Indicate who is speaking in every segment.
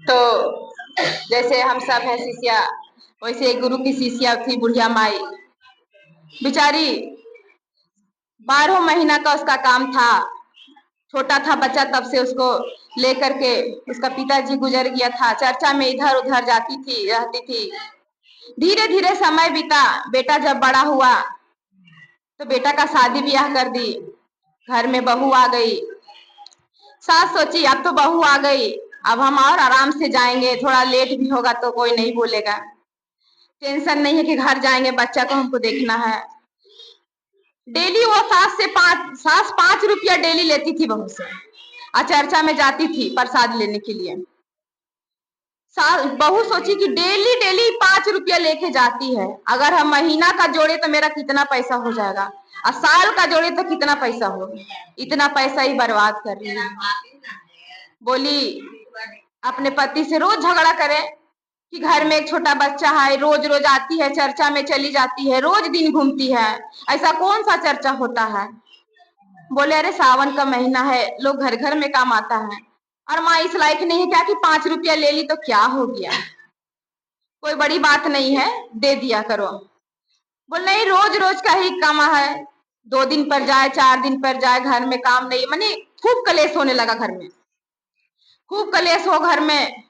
Speaker 1: तो जैसे हम सब है शिष्या, वैसे एक गुरु की शिष्या थी बुढ़िया माई। बेचारी 12 महीना का उसका काम था। छोटा था बच्चा तब से उसको लेकर के उसका पिताजी गुजर गया था। चर्चा में इधर उधर जाती थी, रहती थी। धीरे धीरे समय बीता। बेटा जब बड़ा हुआ तो बेटा का शादी ब्याह कर दी। घर में बहू आ गई। सास सोची अब तो बहू आ गई, अब हम और आराम से जाएंगे, थोड़ा लेट भी होगा तो कोई नहीं बोलेगा। टेंशन नहीं है कि घर जाएंगे, बच्चा को हमको देखना है। डेली वो सास 5 रुपया डेली लेती थी बहू से, और चर्चा में जाती थी प्रसाद लेने के लिए। बहू सोची कि डेली डेली 5 रुपया लेके जाती है, अगर हम महीना का जोड़े तो मेरा कितना पैसा हो जाएगा, और साल का जोड़े तो कितना पैसा हो, इतना पैसा ही बर्बाद कर रही है। बोली अपने पति से रोज झगड़ा करे कि घर में एक छोटा बच्चा है, रोज रोज आती है, चर्चा में चली जाती है, रोज दिन घूमती है, ऐसा कौन सा चर्चा होता है। बोले अरे सावन का महीना है, लोग घर घर में काम आता है, और माँ इस लायक नहीं है क्या कि 5 रुपया ले ली तो क्या हो गया, कोई बड़ी बात नहीं है, दे दिया करो। बोल नहीं, रोज रोज का ही कमा है, 2 दिन पर जाए 4 दिन पर जाए, घर में काम नहीं। माने खूब कलेश होने लगा घर में, खूब कलेश हो घर में।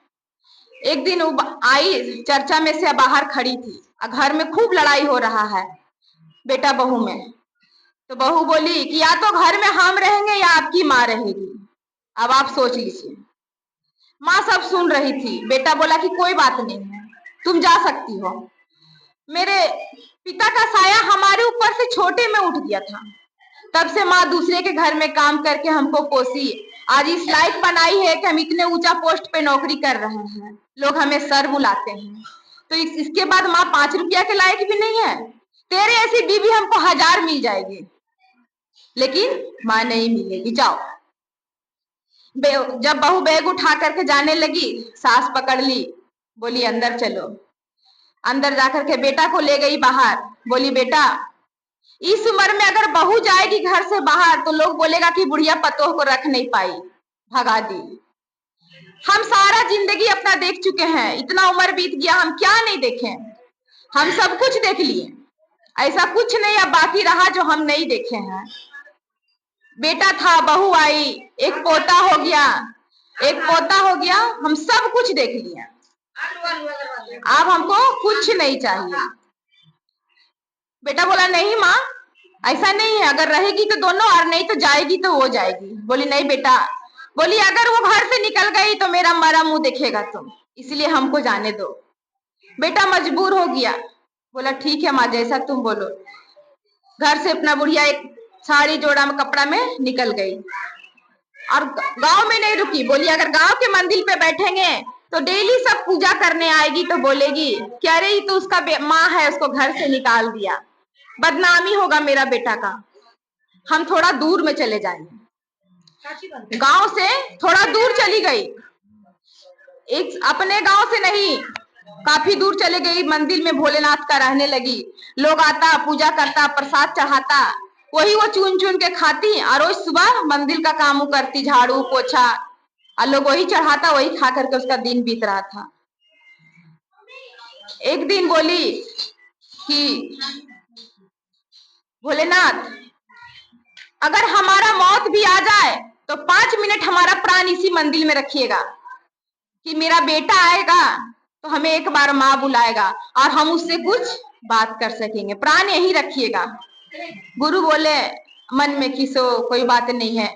Speaker 1: एक दिन आई चर्चा में से बाहर खड़ी थी, घर में खूब लड़ाई हो रहा है बेटा बहू में। तो बहू बोली कि या तो घर में हम रहेंगे या आपकी माँ रहेगी, अब आप सोच लीजिए। माँ सब सुन रही थी। बेटा बोला कि कोई बात नहीं है, तुम जा सकती हो। मेरे पिता का साया हमारे ऊपर से छोटे में उठ गया था, तब से माँ दूसरे के घर में काम करके हमको पोसी, आज इस लायक बनाई है कि हम इतने ऊंचा पोस्ट पे नौकरी कर रहे हैं, लोग हमें सर बुलाते हैं। तो इसके बाद माँ 5 रुपया के लायक भी नहीं है। तेरे ऐसी बीवी हमको 1000 मिल जाएगी, लेकिन माँ नहीं मिलेगी, जाओ। जब बहू बैग उठा करके जाने लगी, सास पकड़ ली, बोली अंदर चलो। अंदर जाकर के बेटा को ले गई बाहर। बोली बेटा, इस उम्र में अगर बहू जाएगी घर से बाहर तो लोग बोलेगा कि बुढ़िया पतोह को रख नहीं पाई, भगा दी। हम सारा जिंदगी अपना देख चुके हैं, इतना उम्र बीत गया, हम क्या नहीं देखे, हम सब कुछ देख लिए। ऐसा कुछ नहीं अब बाकी रहा जो हम नहीं देखे हैं। बेटा था, बहू आई, एक पोता हो गया, एक पोता हो गया, हम सब कुछ देख लिया, अब हमको कुछ नहीं चाहिए। बेटा बोला नहीं माँ, ऐसा नहीं है, अगर रहेगी तो दोनों, और नहीं तो जाएगी तो वो जाएगी। बोली नहीं बेटा। बोली अगर वो घर से निकल गई तो मेरा मरा मुंह देखेगा तुम, इसलिए हमको जाने दो। बेटा मजबूर हो गया, बोला ठीक है माँ, जैसा तुम बोलो। घर से अपना बुढ़िया एक साड़ी जोड़ा में कपड़ा में निकल गई, और गांव में नहीं रुकी। बोली अगर गांव के मंदिर पे बैठेंगे तो डेली सब पूजा करने आएगी तो बोलेगी क्या रे तो उसका माँ है, उसको घर से निकाल दिया, बदनामी होगा मेरा बेटा का, हम थोड़ा दूर में चले जाएंगे। गांव से थोड़ा दूर चली गई, एक अपने गांव से नहीं, काफी दूर चले गई, मंदिर में भोलेनाथ का रहने लगी। लोग आता, पूजा करता, प्रसाद चढ़ाता, वही वो चुन चुन के खाती, और रोज सुबह मंदिर का काम करती, झाड़ू पोछा, और लोग वही चढ़ाता, वही खा करके उसका दिन बीत रहा था। एक दिन बोली कि भोलेनाथ, अगर हमारा मौत भी आ जाए तो 5 मिनट हमारा प्राण इसी मंदिर में रखिएगा, कि मेरा बेटा आएगा तो हमें एक बार माँ बुलाएगा और हम उससे कुछ बात कर सकेंगे, प्राण यही रखिएगा। गुरु बोले मन में किसो कोई बात नहीं है।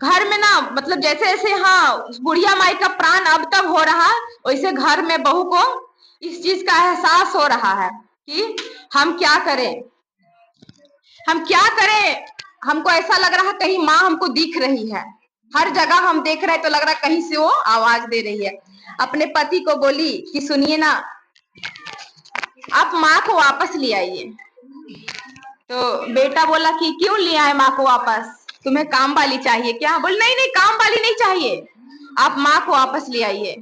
Speaker 1: घर में ना, मतलब जैसे जैसे हाँ बुढ़िया माई का प्राण अब तक हो रहा, वैसे घर में बहू को इस चीज का एहसास हो रहा है कि हम क्या करें, हम क्या करें। हमको ऐसा लग रहा है कहीं माँ हमको दिख रही है, हर जगह हम देख रहे हैं तो लग रहा है कहीं से वो आवाज दे रही है। अपने पति को बोली कि सुनिए ना, आप माँ को वापस ले आइए। तो बेटा बोला कि क्यों ले आए माँ को वापस, तुम्हें काम वाली चाहिए क्या? बोले नहीं नहीं, काम वाली नहीं चाहिए, आप माँ को वापस ले आइए,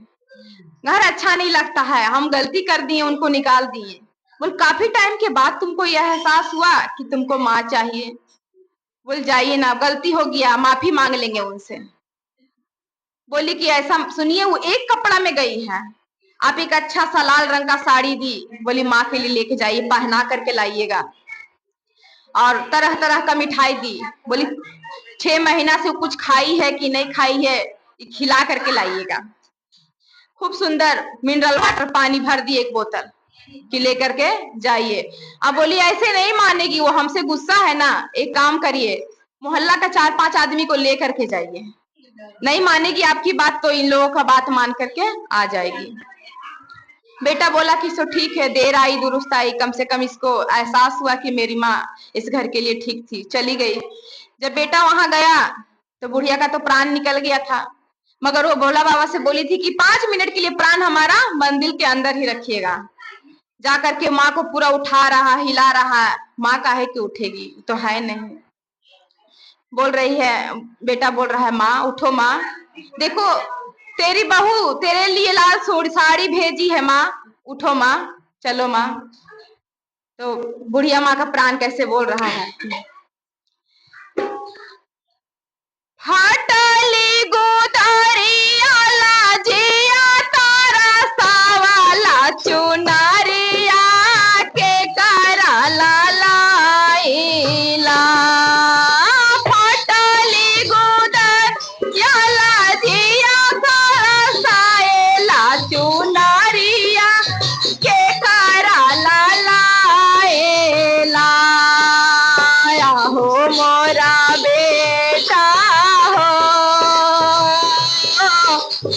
Speaker 1: घर अच्छा नहीं लगता है, हम गलती कर दिए, उनको निकाल दिए। बोल काफी टाइम के बाद तुमको यह एहसास हुआ कि तुमको माँ चाहिए। बोल जाइए ना, गलती हो गया, माफी मांग लेंगे उनसे। बोली कि ऐसा सुनिए, वो एक कपड़ा में गई है, आप एक अच्छा सा लाल रंग का साड़ी दी, बोली माँ के लिए लेके जाइए, पहना करके लाइएगा। और तरह तरह का मिठाई दी, बोली 6 महीना से कुछ खाई है कि नहीं खाई है, खिला करके लाइएगा। खूब सुंदर मिनरल वाटर पानी भर दी एक बोतल कि लेकर के जाइए। अब बोली ऐसे नहीं मानेगी, वो हमसे गुस्सा है ना, एक काम करिए, मोहल्ला का 4-5 आदमी को लेकर के जाइए। नहीं मानेगी आपकी बात तो इन लोगों का बात मान करके आ जाएगी। बेटा बोला कि सो ठीक है, देर आई दुरुस्त आई, कम से कम इसको एहसास हुआ कि मेरी माँ इस घर के लिए ठीक थी, चली गई। जब बेटा वहां गया तो बुढ़िया का तो प्राण निकल गया था, मगर वो भोला बाबा से बोली थी कि 5 मिनट के लिए प्राण हमारा मंदिर के अंदर ही रखिएगा। जा करके माँ को पूरा उठा रहा, हिला रहा। माँ काहे कि उठेगी, तो है नहीं। बोल रही है, बेटा बोल रहा है, माँ उठो माँ, देखो तेरी बहू तेरे लिए लाल साड़ी भेजी है माँ, उठो माँ, चलो माँ। तो बुढ़िया माँ का प्राण कैसे बोल रहा है, हटली गोदारिया लाजिया तारा सावाला चुनारिया के करा लाइला, फटली गोदारिया लाजिया तारा साएला चुनारिया के करा लाइला, हो मोरा बेटा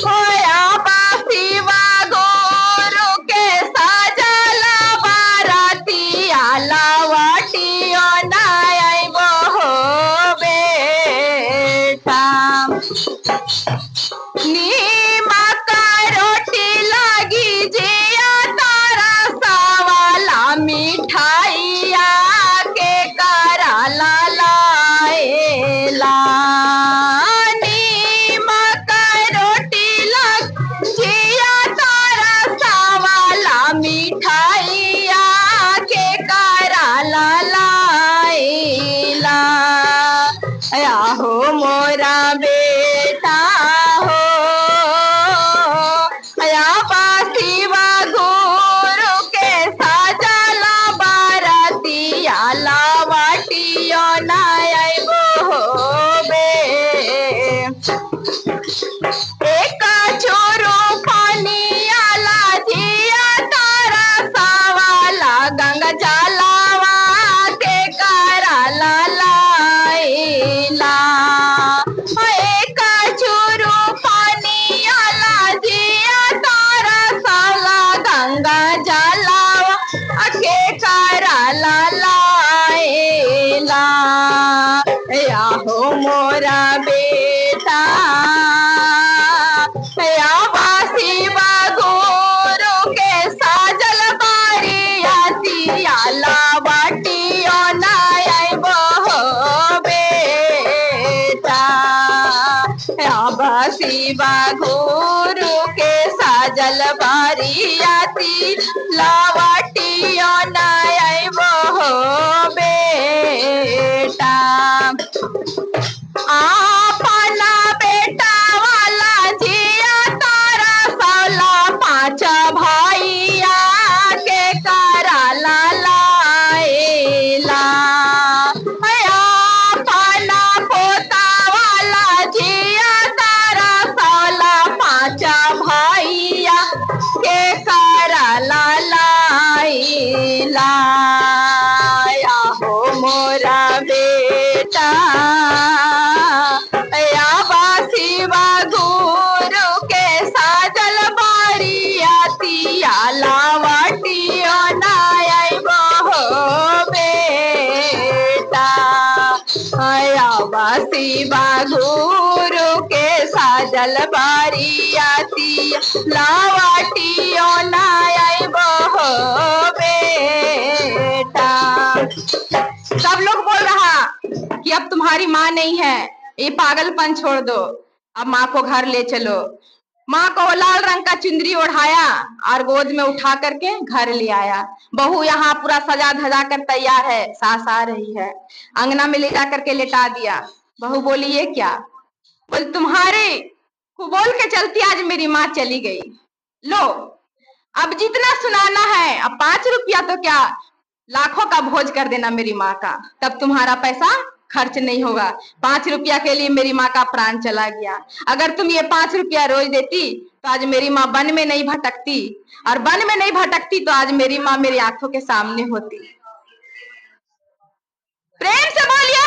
Speaker 1: होया बासीवा गोरु के सजल बारातिया लावटियो ना आइबो हो बेटा, नीमक रोटी लगी जिया तारा सावाला मिठाइया के करा लाइला, नीमक रोटी लग जिया तारा सावाला मिठाइया के करा लाइला, हो मोरा बेटा हो या बासीवा गुरु के साजला बारातिया लावटियो ना आइबो हो एक छोरो पानिया लाजिया तारा सावाला गंगा जलावा के करा लाइला, एक छोरो पानिया लाजिया तारा साला गंगा जलावा के करा लाइला, या हो मोरा बेटा या बासीवा गुरु के साजल बारियातिया लावटियो ना आइबो हो बेटा, या बासीवा गुरु के साजल बारियाती लावटियो ना आइबो हो बेटा, आपना बेटा वाला जिया तारा साला 5 भाइया के करा लाइला, अपना पोता वाला जिया तारा साला 5 भाइया के करा लाइला, हो मोरा बेटा या बासीवा गुरु के साजल बारियातिया लावटियो ना आइबो हो बेटा, या बासीवा गुरु के साजल बारियातिया लावटियो ना आइबो हो बेटा। सब लोग बोल रहा कि अब तुम्हारी माँ नहीं है, ये पागलपन छोड़ दो, अब माँ को घर ले चलो। माँ को लाल रंग का चुंदरी ओढ़ाया और गोद में उठा करके घर ले आया। बहू यहाँ पूरा सजा धजा कर तैयार है, सास आ रही है, अंगना में ले जा करके लेटा दिया। बहू बोली ये क्या? बोली तुम्हारे बोल के चलती आज मेरी माँ चली गई। लो अब जितना सुनाना है, अब 5 रुपया तो क्या लाखों का भोज कर देना मेरी माँ का, तब तुम्हारा पैसा खर्च नहीं होगा। 5 रुपया के लिए मेरी माँ का प्राण चला गया। अगर तुम ये 5 रुपया रोज देती तो आज मेरी माँ वन में नहीं भटकती, और वन में नहीं भटकती तो आज मेरी माँ मेरी आंखों के सामने होती। प्रेम से बोलिए